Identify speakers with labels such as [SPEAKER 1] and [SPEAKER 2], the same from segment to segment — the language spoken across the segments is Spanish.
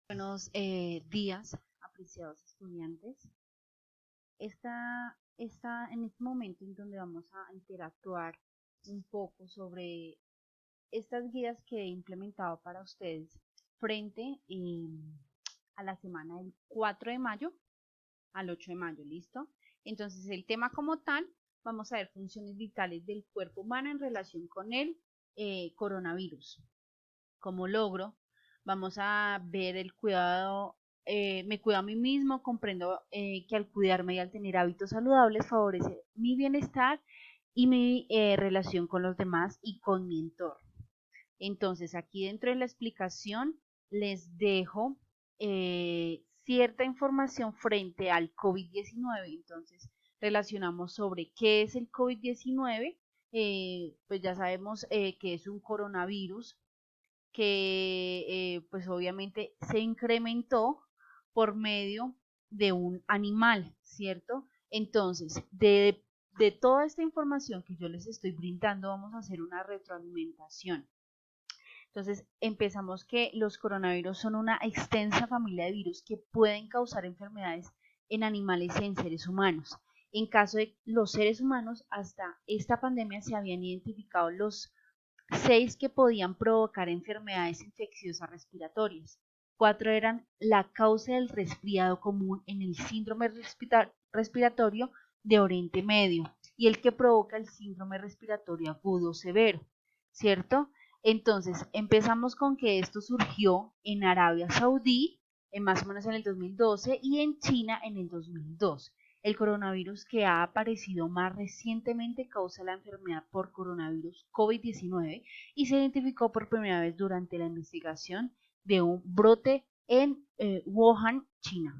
[SPEAKER 1] Buenos días, apreciados estudiantes. En este momento en donde vamos a interactuar un poco sobre estas guías que he implementado para ustedes frente a la semana del 4 de mayo al 8 de mayo, ¿listo? Entonces, el tema como tal, vamos a ver funciones vitales del cuerpo humano en relación con el coronavirus. Como logro, vamos a ver el cuidado, me cuido a mí mismo, comprendo que al cuidarme y al tener hábitos saludables favorece mi bienestar y mi relación con los demás y con mi entorno. Entonces, aquí dentro de la explicación les dejo cierta información frente al COVID-19. Entonces, relacionamos sobre qué es el COVID-19. Pues ya sabemos que es un coronavirus que pues obviamente se incrementó por medio de un animal, ¿cierto? Entonces, de toda esta información que yo les estoy brindando, vamos a hacer una retroalimentación. Entonces, empezamos que los coronavirus son una extensa familia de virus que pueden causar enfermedades en animales y en seres humanos. En caso de los seres humanos, hasta esta pandemia se habían identificado los 6 que podían provocar enfermedades infecciosas respiratorias. 4 eran la causa del resfriado común en el síndrome respiratorio de Oriente Medio y el que provoca el síndrome respiratorio agudo severo, ¿cierto? Entonces, empezamos con que esto surgió en Arabia Saudí, más o menos en el 2012, y en China en el 2002. El coronavirus que ha aparecido más recientemente causa la enfermedad por coronavirus COVID-19 y se identificó por primera vez durante la investigación de un brote en Wuhan, China.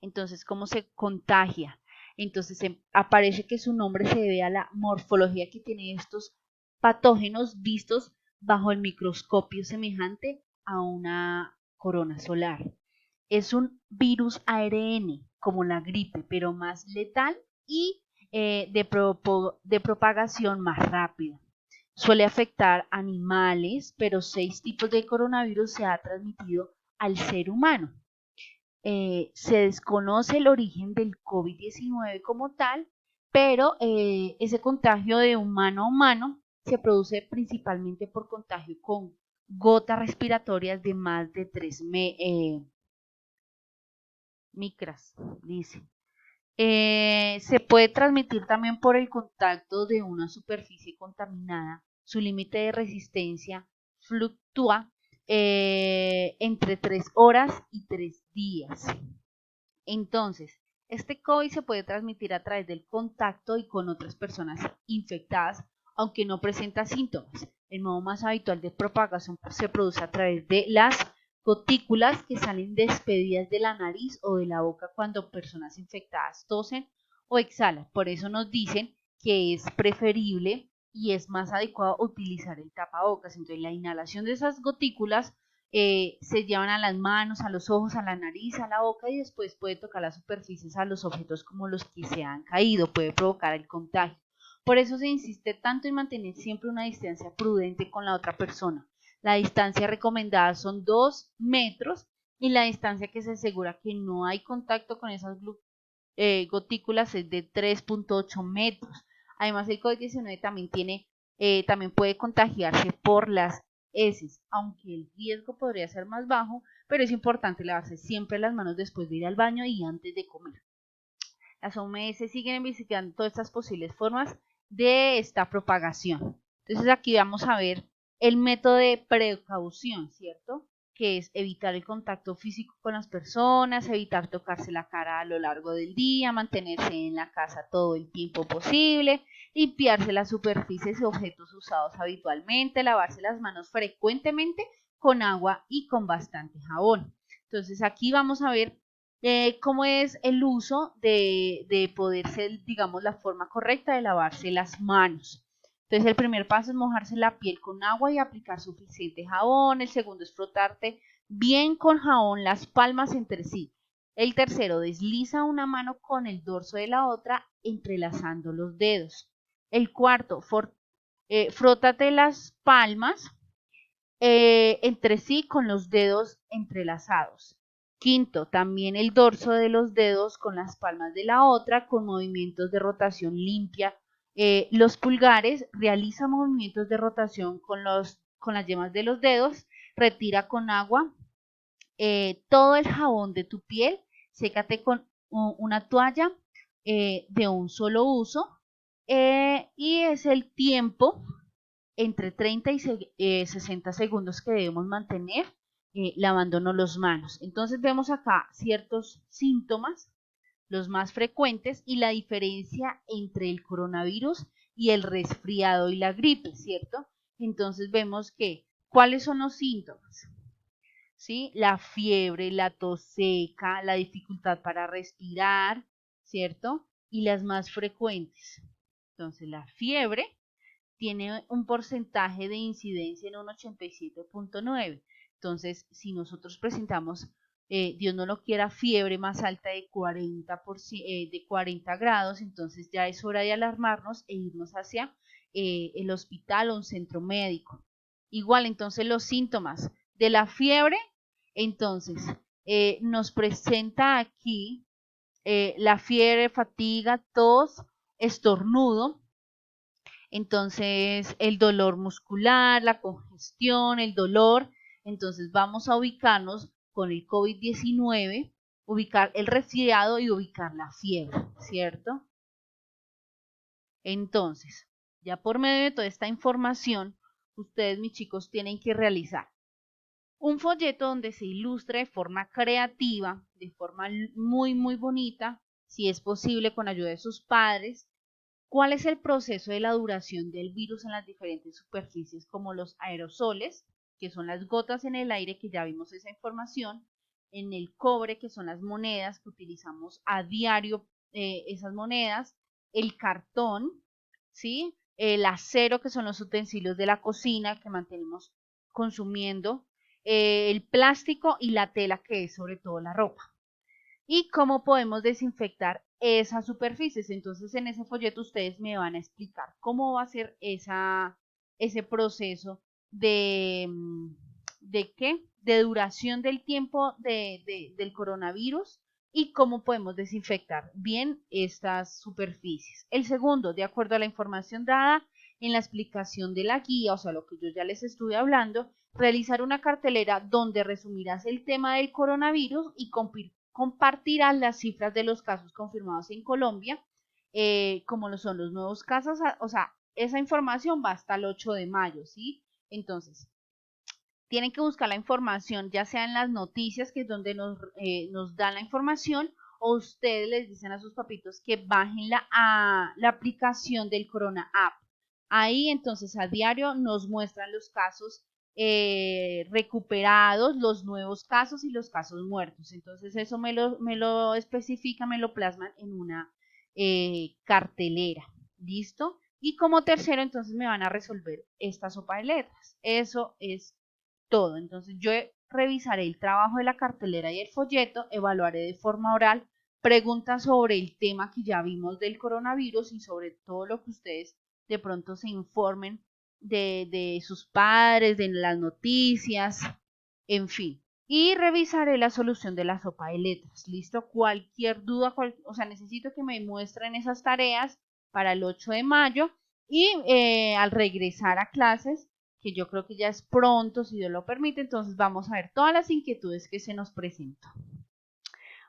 [SPEAKER 1] Entonces, ¿cómo se contagia? Entonces, aparece que su nombre se debe a la morfología que tienen estos patógenos vistos bajo el microscopio semejante a una corona solar. Es un virus ARN, como la gripe, pero más letal y de propagación más rápida. Suele afectar animales, pero 6 tipos de coronavirus se ha transmitido al ser humano. Se desconoce el origen del COVID-19 como tal, pero ese contagio de humano a humano se produce principalmente por contagio con gotas respiratorias de más de 3 micras, dice. Se puede transmitir también por el contacto de una superficie contaminada. Su límite de resistencia fluctúa entre 3 horas y 3 días. Entonces, este COVID se puede transmitir a través del contacto y con otras personas infectadas, aunque no presenta síntomas. El modo más habitual de propagación se produce a través de las gotículas que salen despedidas de la nariz o de la boca cuando personas infectadas tosen o exhalan. Por eso nos dicen que es preferible y es más adecuado utilizar el tapabocas. Entonces, la inhalación de esas gotículas se llevan a las manos, a los ojos, a la nariz, a la boca y después puede tocar las superficies, a los objetos como los que se han caído, puede provocar el contagio. Por eso se insiste tanto en mantener siempre una distancia prudente con la otra persona. La distancia recomendada son 2 metros y la distancia que se asegura que no hay contacto con esas gotículas es de 3.8 metros. Además, el COVID-19 también puede contagiarse por las heces, aunque el riesgo podría ser más bajo, pero es importante lavarse siempre las manos después de ir al baño y antes de comer. Las OMS siguen investigando todas estas posibles formas de esta propagación. Entonces aquí vamos a ver el método de precaución, ¿cierto? Que es evitar el contacto físico con las personas, evitar tocarse la cara a lo largo del día, mantenerse en la casa todo el tiempo posible, limpiarse las superficies y objetos usados habitualmente, lavarse las manos frecuentemente con agua y con bastante jabón. Entonces aquí vamos a ver cómo es el uso de poder ser, digamos, la forma correcta de lavarse las manos. Entonces, el primer paso es mojarse la piel con agua y aplicar suficiente jabón. El segundo es frotarte bien con jabón las palmas entre sí. El tercero, desliza una mano con el dorso de la otra, entrelazando los dedos. El cuarto, frótate las palmas entre sí con los dedos entrelazados. Quinto, también el dorso de los dedos con las palmas de la otra con movimientos de rotación limpia. Los pulgares realiza movimientos de rotación con las yemas de los dedos, retira con agua todo el jabón de tu piel, sécate con una toalla de un solo uso y es el tiempo entre 30 y 60 segundos que debemos mantener lavándonos las manos. Entonces vemos acá ciertos síntomas, los más frecuentes y la diferencia entre el coronavirus y el resfriado y la gripe, ¿cierto? Entonces vemos que, ¿cuáles son los síntomas? ¿Sí? La fiebre, la tos seca, la dificultad para respirar, ¿cierto? Y las más frecuentes. Entonces, la fiebre tiene un porcentaje de incidencia en un 87.9. Entonces, si nosotros presentamos, Dios no lo quiera, fiebre más alta de 40 grados, entonces ya es hora de alarmarnos e irnos hacia el hospital o un centro médico. Igual, entonces los síntomas de la fiebre, entonces, nos presenta aquí la fiebre, fatiga, tos, estornudo. Entonces, el dolor muscular, la congestión, el dolor. Entonces, vamos a ubicarnos con el COVID-19, ubicar el resfriado y ubicar la fiebre, ¿cierto? Entonces, ya por medio de toda esta información, ustedes, mis chicos, tienen que realizar un folleto donde se ilustre de forma creativa, de forma muy bonita, si es posible con ayuda de sus padres, cuál es el proceso de la duración del virus en las diferentes superficies como los aerosoles, que son las gotas en el aire, que ya vimos esa información, en el cobre, que son las monedas que utilizamos a diario, esas monedas, el cartón, ¿sí? El acero, que son los utensilios de la cocina que mantenemos consumiendo, el plástico y la tela, que es sobre todo la ropa. Y cómo podemos desinfectar esas superficies. Entonces, en ese folleto ustedes me van a explicar cómo va a ser ese proceso ¿de qué? De duración del tiempo del coronavirus y cómo podemos desinfectar bien estas superficies. El segundo, de acuerdo a la información dada en la explicación de la guía, o sea, lo que yo ya les estuve hablando, realizar una cartelera donde resumirás el tema del coronavirus y compartirás las cifras de los casos confirmados en Colombia, como lo son los nuevos casos, o sea, esa información va hasta el 8 de mayo, ¿sí? Entonces, tienen que buscar la información, ya sea en las noticias, que es donde nos dan la información, o ustedes les dicen a sus papitos que bajen la aplicación del Corona App. Ahí entonces a diario nos muestran los casos recuperados, los nuevos casos y los casos muertos. Entonces eso me lo especifica, me lo plasman en una cartelera. ¿Listo? Y como tercero, entonces me van a resolver esta sopa de letras. Eso es todo. Entonces yo revisaré el trabajo de la cartelera y el folleto, evaluaré de forma oral preguntas sobre el tema que ya vimos del coronavirus y sobre todo lo que ustedes de pronto se informen de sus padres, de las noticias, en fin. Y revisaré la solución de la sopa de letras. ¿Listo? Cualquier duda, o sea, necesito que me muestren esas tareas para el 8 de mayo y al regresar a clases, que yo creo que ya es pronto, si Dios lo permite, entonces vamos a ver todas las inquietudes que se nos presentan.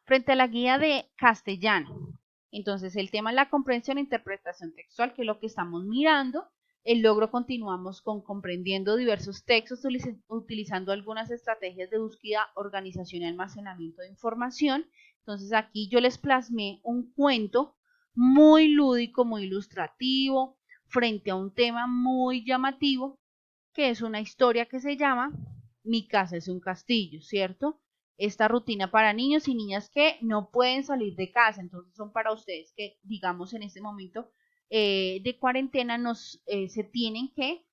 [SPEAKER 1] Frente a la guía de castellano, entonces el tema es la comprensión e interpretación textual, que es lo que estamos mirando. El logro continuamos con comprendiendo diversos textos, utilizando algunas estrategias de búsqueda, organización y almacenamiento de información. Entonces aquí yo les plasmé un cuento muy lúdico, muy ilustrativo, frente a un tema muy llamativo, que es una historia que se llama Mi casa es un castillo, ¿cierto? Esta rutina para niños y niñas que no pueden salir de casa, entonces son para ustedes que, digamos, en este momento de cuarentena se tienen que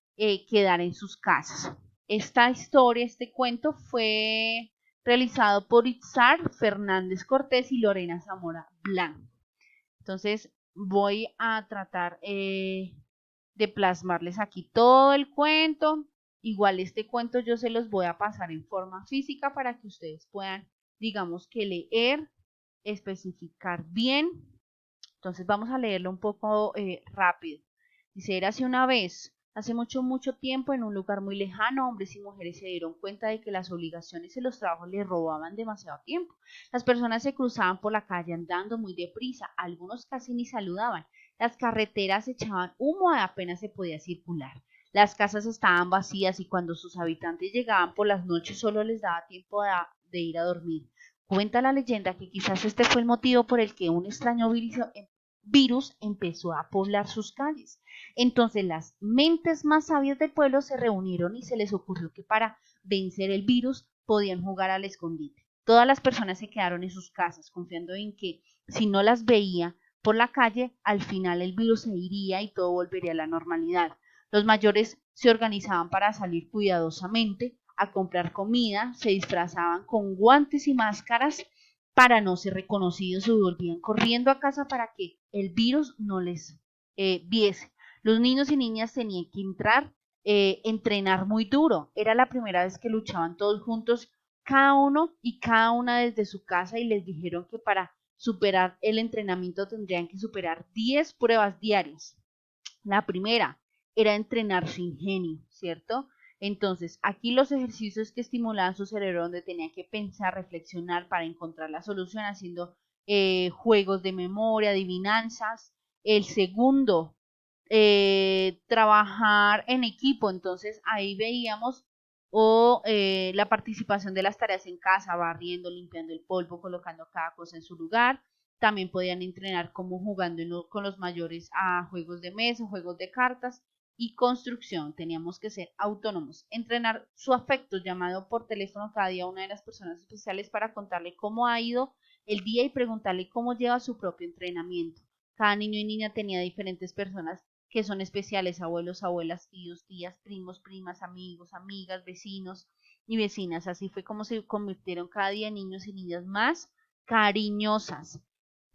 [SPEAKER 1] quedar en sus casas. Esta historia, este cuento fue realizado por Itzar Fernández Cortés y Lorena Zamora Blanco. Entonces voy a tratar de plasmarles aquí todo el cuento Igual este cuento yo se los voy a pasar en forma física para que ustedes puedan, digamos que leer, especificar bien. Entonces vamos a leerlo un poco rápido. Dice, érase una vez, hace mucho tiempo, en un lugar muy lejano, hombres y mujeres se dieron cuenta de que las obligaciones y los trabajos les robaban demasiado tiempo. Las personas se cruzaban por la calle andando muy deprisa, algunos casi ni saludaban. Las carreteras echaban humo apenas se podía circular. Las casas estaban vacías y cuando sus habitantes llegaban por las noches solo les daba tiempo de ir a dormir. Cuenta la leyenda que quizás este fue el motivo por el que un extraño virus empezó a poblar sus calles. Entonces las mentes más sabias del pueblo se reunieron y se les ocurrió que para vencer el virus podían jugar al escondite. Todas las personas se quedaron en sus casas confiando en que si no las veía por la calle, al final el virus se iría y todo volvería a la normalidad. Los mayores se organizaban para salir cuidadosamente a comprar comida, se disfrazaban con guantes y máscaras para no ser reconocidos y volvían corriendo a casa para que el virus no les viese. Los niños y niñas tenían que entrenar muy duro. Era la primera vez que luchaban todos juntos, cada uno y cada una desde su casa, y les dijeron que para superar el entrenamiento tendrían que superar 10 pruebas diarias. La primera era entrenar su ingenio, ¿cierto? Entonces, aquí los ejercicios que estimulaban su cerebro, donde tenía que pensar, reflexionar para encontrar la solución, haciendo juegos de memoria, adivinanzas. El segundo, trabajar en equipo. Entonces, ahí veíamos la participación de las tareas en casa, barriendo, limpiando el polvo, colocando cada cosa en su lugar. También podían entrenar como jugando con los mayores a juegos de mesa, juegos de cartas y construcción. Teníamos que ser autónomos. Entrenar su afecto, llamado por teléfono cada día a una de las personas especiales para contarle cómo ha ido el día y preguntarle cómo lleva su propio entrenamiento. Cada niño y niña tenía diferentes personas que son especiales: abuelos, abuelas, tíos, tías, primos, primas, amigos, amigas, vecinos y vecinas. Así fue como se convirtieron cada día en niños y niñas más cariñosas.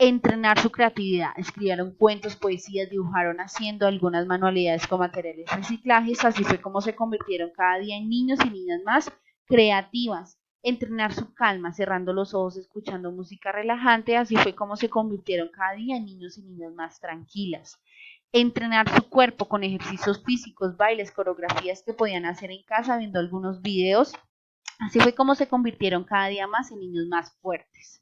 [SPEAKER 1] Entrenar su creatividad, escribieron cuentos, poesías, dibujaron haciendo algunas manualidades con materiales reciclajes. Así fue como se convirtieron cada día en niños y niñas más creativas. Entrenar su calma, cerrando los ojos, escuchando música relajante. Así fue como se convirtieron cada día en niños y niñas más tranquilas. Entrenar su cuerpo con ejercicios físicos, bailes, coreografías que podían hacer en casa viendo algunos videos. Así fue como se convirtieron cada día más en niños más fuertes.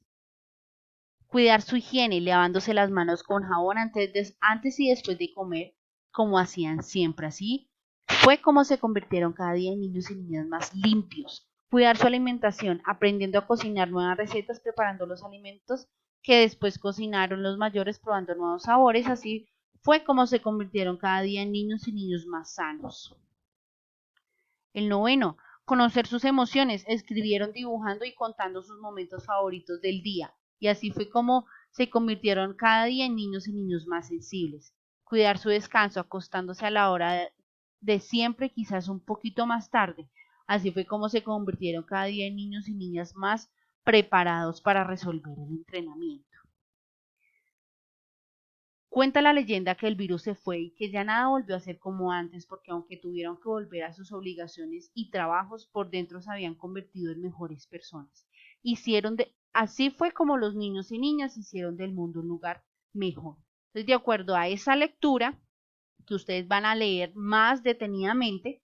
[SPEAKER 1] Cuidar su higiene, lavándose las manos con jabón antes y después de comer, como hacían siempre. Así fue como se convirtieron cada día en niños y niñas más limpios. Cuidar su alimentación, aprendiendo a cocinar nuevas recetas, preparando los alimentos que después cocinaron los mayores, probando nuevos sabores. Así fue como se convirtieron cada día en niños y niños más sanos. El noveno, conocer sus emociones, escribieron dibujando y contando sus momentos favoritos del día. Y así fue como se convirtieron cada día en niños y niños más sensibles. Cuidar su descanso, acostándose a la hora de siempre, quizás un poquito más tarde. Así fue como se convirtieron cada día en niños y niñas más preparados para resolver el entrenamiento. Cuenta la leyenda que el virus se fue y que ya nada volvió a ser como antes, porque aunque tuvieron que volver a sus obligaciones y trabajos, por dentro se habían convertido en mejores personas. Así fue como los niños y niñas hicieron del mundo un lugar mejor. Entonces, de acuerdo a esa lectura que ustedes van a leer más detenidamente,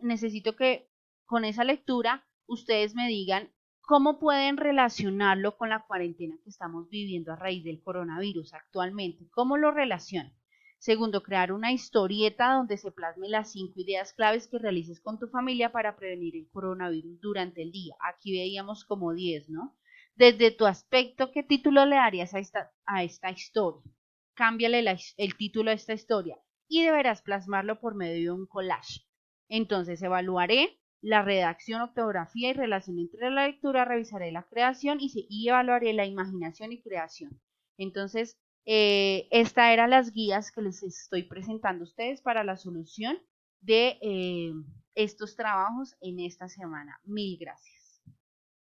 [SPEAKER 1] necesito que con esa lectura ustedes me digan cómo pueden relacionarlo con la cuarentena que estamos viviendo a raíz del coronavirus actualmente. ¿Cómo lo relacionan? Segundo, crear una historieta donde se plasmen las 5 ideas claves que realices con tu familia para prevenir el coronavirus durante el día. Aquí veíamos como 10, ¿no? Desde tu aspecto, ¿qué título le darías a esta historia? Cámbiale el título a esta historia y deberás plasmarlo por medio de un collage. Entonces evaluaré la redacción, ortografía y relación entre la lectura, revisaré la creación y evaluaré la imaginación y creación. Entonces, estas eran las guías que les estoy presentando a ustedes para la solución de estos trabajos en esta semana. Mil gracias.